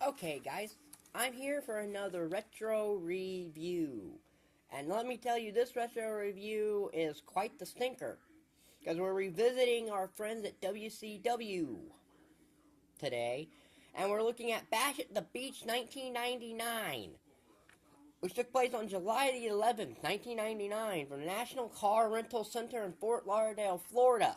Okay, guys, I'm here for another retro review. And let me tell you, this retro review is quite the stinker. Because we're revisiting our friends at WCW today. And we're looking at Bash at the Beach 1999. Which took place on July the 11th, 1999, from the National Car Rental Center in Fort Lauderdale, Florida.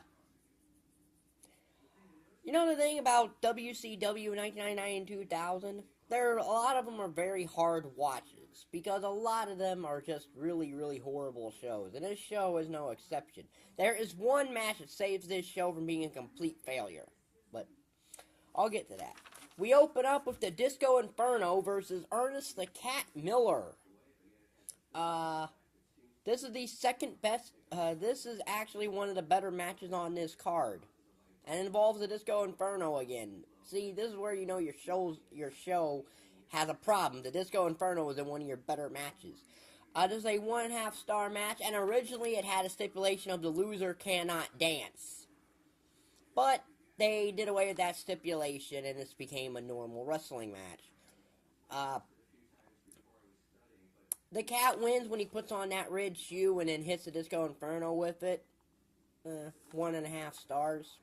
You know the thing about WCW 1999 and 2000? A lot of them are very hard watches, because a lot of them are just really, really horrible shows, and this show is no exception. There is one match that saves this show from being a complete failure, but I'll get to that. We open up with the Disco Inferno versus Ernest the Cat Miller. This is the second best, this is actually one of the better matches on this card. And it involves the Disco Inferno again. See, this is where you know your show has a problem. The Disco Inferno was in one of your better matches. This is a 1.5 star match, and originally it had a stipulation of the loser cannot dance. But they did away with that stipulation, and this became a normal wrestling match. The Cat wins when he puts on that red shoe and then hits the Disco Inferno with it. 1.5 stars.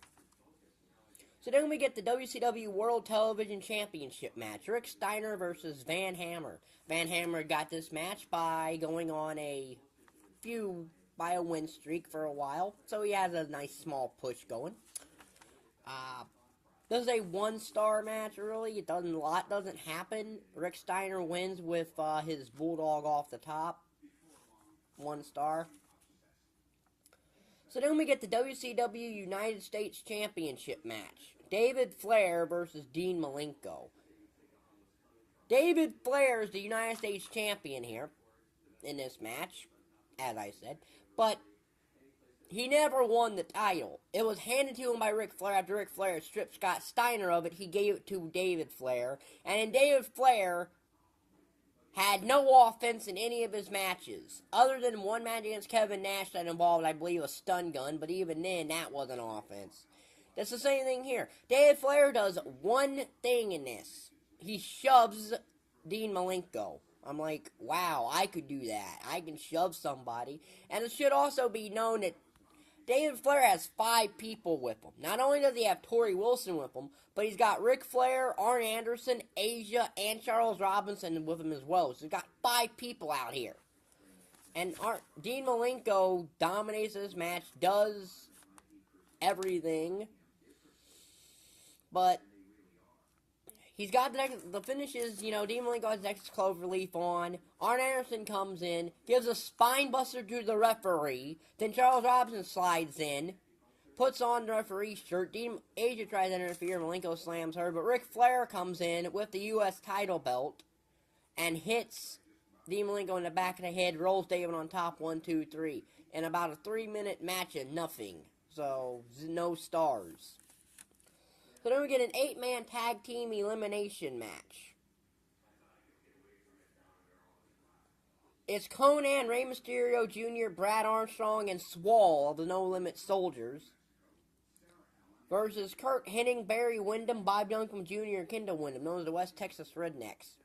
So then we get the WCW World Television Championship match. Rick Steiner versus Van Hammer. Van Hammer got this match by going on a win streak for a while. So he has a nice small push going. This is a 1-star match, really. A lot doesn't happen. Rick Steiner wins with his Bulldog off the top. 1 star. So then we get the WCW United States Championship match. David Flair versus Dean Malenko. David Flair is the United States Champion here in this match, as I said. But he never won the title. It was handed to him by Ric Flair after Ric Flair stripped Scott Steiner of it. He gave it to David Flair. And then David Flair had no offense in any of his matches, other than one match against Kevin Nash that involved, I believe, a stun gun, but even then, that wasn't offense. That's the same thing here. David Flair does one thing in this. He shoves Dean Malenko. I'm like, wow, I could do that. I can shove somebody. And it should also be known that David Flair has 5 people with him. Not only does he have Torrie Wilson with him, but he's got Ric Flair, Arn Anderson, Asya, and Charles Robinson with him as well. So he's got 5 people out here. And Dean Malenko dominates this match, does everything. But he's got the finishes, Dean Malenko has Texas Cloverleaf on. Arn Anderson comes in, gives a spine buster to the referee. Then Charles Robinson slides in, puts on the referee's shirt. Asya tries to interfere, Malenko slams her. But Ric Flair comes in with the U.S. title belt and hits Dean Malenko in the back of the head, rolls David on top, 1, 2, 3. In about a 3-minute match of nothing. So, no stars. So then we get an 8-man tag team elimination match. It's Konnan, Rey Mysterio Jr., Brad Armstrong, and Swoll of the No Limit Soldiers versus Curt, Hennig, Barry Windham, Bob Duncam Jr., and Kendall Windham, known as the West Texas Rednecks.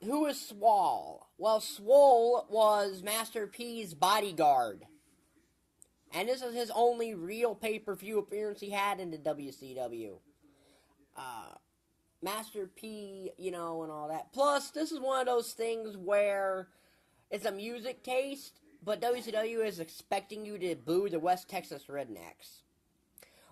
Who is Swoll? Well, Swoll was Master P's bodyguard. And this is his only real pay-per-view appearance he had in the WCW. Master P, and all that. Plus, this is one of those things where it's a music taste, but WCW is expecting you to boo the West Texas Rednecks.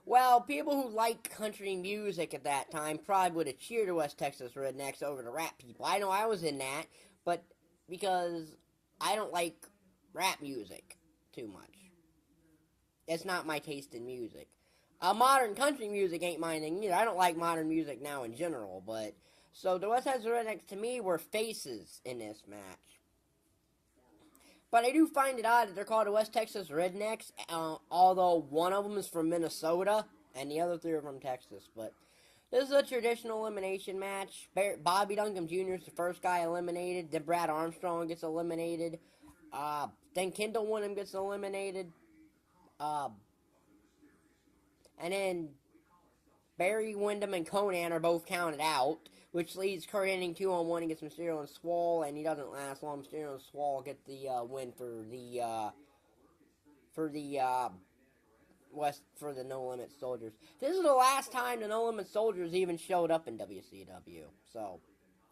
Well, people who like country music at that time probably would have cheered the West Texas Rednecks over the rap people. I know I was in that, but because I don't like rap music too much. It's not my taste in music. Modern country music ain't my thing either. I don't like modern music now in general, but... So, the West Texas Rednecks, to me, were faces in this match. But I do find it odd that they're called the West Texas Rednecks, although one of them is from Minnesota, and the other 3 are from Texas, but... This is a traditional elimination match. Bobby Duncam Jr. is the first guy eliminated, then Brad Armstrong gets eliminated, then Kendall Windham gets eliminated, and then Barry, Windham, and Konnan are both counted out, which leaves Curt Hennig 2-on-1 against Mysterio and Swoll, and he doesn't last long. Mysterio and Swoll get the win for the No Limit Soldiers. This is the last time the No Limit Soldiers even showed up in WCW, so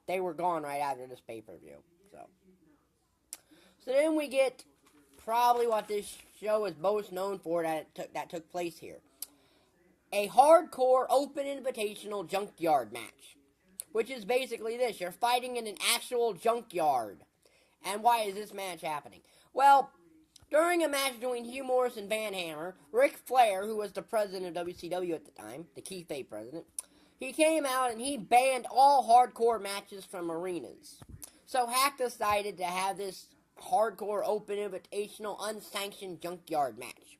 they were gone right after this pay-per-view. So then we get probably what this show is most known for that took place here. A hardcore open invitational junkyard match. Which is basically this. You're fighting in an actual junkyard. And why is this match happening? Well, during a match between Hugh Morris and Van Hammer, Ric Flair, who was the president of WCW at the time, the kayfabe president, he came out and he banned all hardcore matches from arenas. So Hack decided to have this hardcore open invitational unsanctioned junkyard match.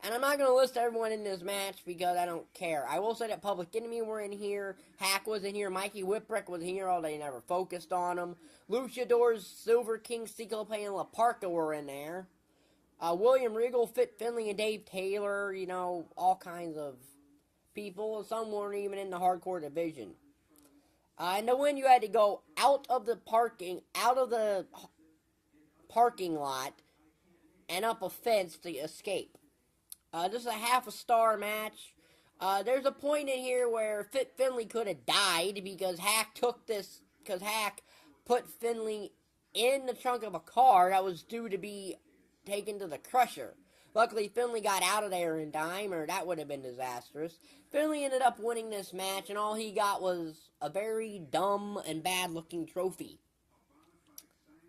And I'm not going to list everyone in this match because I don't care. I will say that Public Enemy were in here, Hack was in here, Mikey Whipwreck was in here, although they never focused on him. Luchadors, Silver King, Ciclope, and La Parka were in there. William Regal, Fit Finley, and Dave Taylor, you know, all kinds of people. Some weren't even in the hardcore division. And to win, you had to go out of the parking lot and up a fence to escape. This is a half-a-star match. There's a point in here where Fit Finley could have died because Hack put Finley in the trunk of a car that was due to be taken to the crusher. Luckily, Finley got out of there in time, or that would have been disastrous. Finley ended up winning this match, and all he got was a very dumb and bad-looking trophy.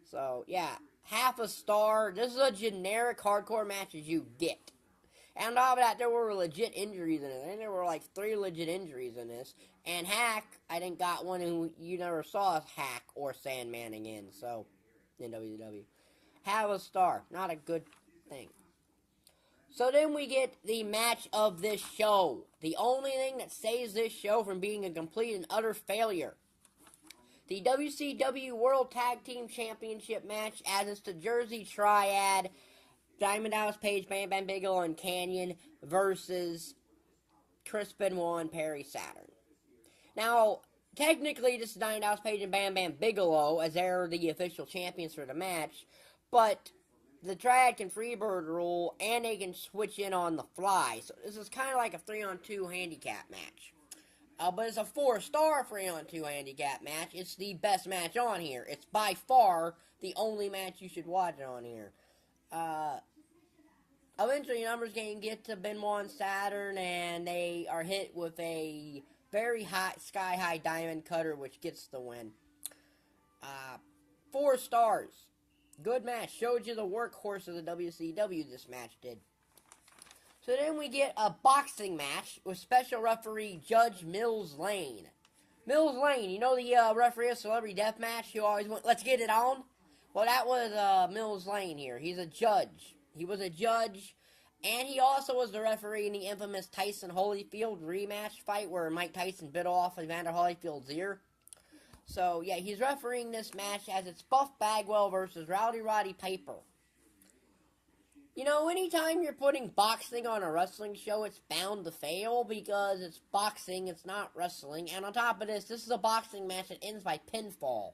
So, yeah, half a star. This is a generic hardcore match as you get. And on top of that, there were legit injuries in it. I think there were like 3 legit injuries in this. And Hack, I think, got one who you never saw Hack or Sandman again. So, in WCW. Have a star. Not a good thing. So then we get the match of this show. The only thing that saves this show from being a complete and utter failure. The WCW World Tag Team Championship match as it's the Jersey Triad, Diamond Dallas Page, Bam Bam Bigelow, and Canyon versus Chris Benoit and Perry Saturn. Now, technically this is Diamond Dallas Page and Bam Bam Bigelow as they're the official champions for the match, but the Triad can freebird rule and they can switch in on the fly. So this is kind of like a 3-on-2 handicap match. But it's a 4-star 3-on-2 handicap match. It's the best match on here. It's by far the only match you should watch on here. Eventually numbers can get to Benoit and Saturn, and they are hit with a very high, sky-high diamond cutter, which gets the win. 4 stars. Good match. Showed you the workhorse of the WCW this match did. So then we get a boxing match with special referee Judge Mills Lane. Mills Lane, you know the referee of Celebrity Deathmatch who always went, let's get it on? Well, that was Mills Lane here. He's a judge. He was a judge, and he also was the referee in the infamous Tyson Holyfield rematch fight where Mike Tyson bit off Evander Holyfield's ear. So, yeah, he's refereeing this match as it's Buff Bagwell versus Roddy Piper. You know, anytime you're putting boxing on a wrestling show, it's bound to fail because it's boxing, it's not wrestling. And on top of this, this is a boxing match that ends by pinfall.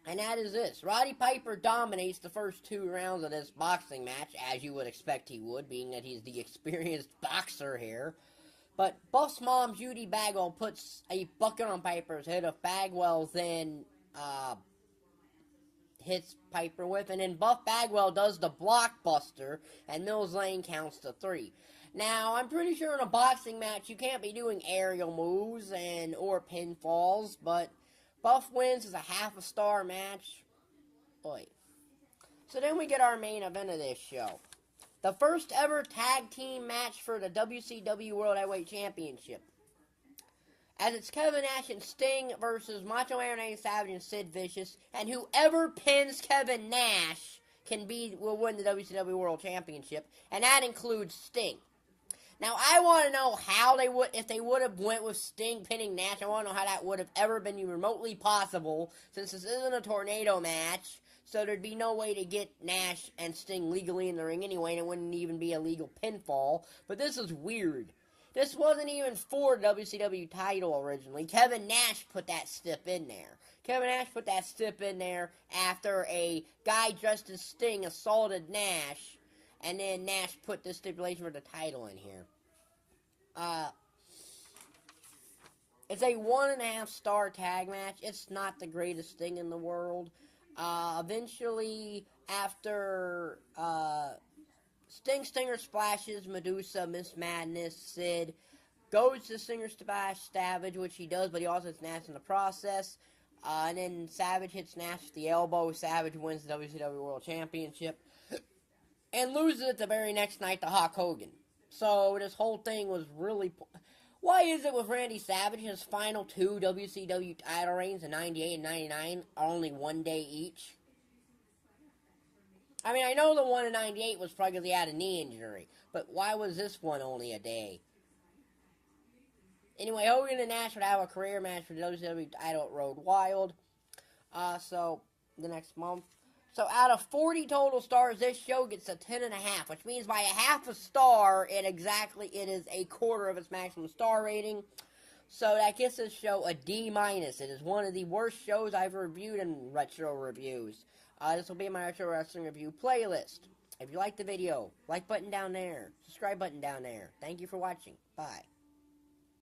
And that is this. Roddy Piper dominates the first 2 rounds of this boxing match, as you would expect he would, being that he's the experienced boxer here. But Buff's mom, Judy Bagwell, puts a bucket on Piper's head if Bagwell then hits Piper with, and then Buff Bagwell does the blockbuster, and Mills Lane counts to 3. Now, I'm pretty sure in a boxing match you can't be doing aerial moves or pinfalls, but Buff wins as a half-a-star match. Boy. So then we get our main event of this show. The first ever tag team match for the WCW World Heavyweight Championship. As it's Kevin Nash and Sting versus Macho Man Randy Savage and Sid Vicious. And whoever pins Kevin Nash will win the WCW World Championship. And that includes Sting. Now, I want to know how if they would have went with Sting pinning Nash, I want to know how that would have ever been remotely possible, since this isn't a tornado match, so there'd be no way to get Nash and Sting legally in the ring anyway, and it wouldn't even be a legal pinfall, but this is weird. This wasn't even for the WCW title originally. Kevin Nash put that stip in there. Kevin Nash put that stip in there after a guy dressed as Sting assaulted Nash, and then Nash put the stipulation for the title in here. It's a 1.5 star tag match. It's not the greatest thing in the world. Eventually, after Stinger splashes Medusa, Miss Madness, Sid goes to Stinger splash Savage, which he does, but he also hits Nash in the process. And then Savage hits Nash with the elbow. Savage wins the WCW World Championship and loses it the very next night to Hulk Hogan. So this whole thing was really... Why is it with Randy Savage, his final 2 WCW title reigns in 98 and 99 are only 1 day each? I mean, I know the one in 98 was probably because he had a knee injury, but why was this one only a day? Anyway, Hogan and Nash would have a career match for the WCW title at Road Wild. So, the next month. So, out of 40 total stars, this show gets a 10.5, which means by a half a star, it is a quarter of its maximum star rating. So, that gives this show a D-. It is one of the worst shows I've reviewed in Retro Reviews. This will be my Retro Wrestling Review playlist. If you liked the video, like button down there, subscribe button down there. Thank you for watching. Bye.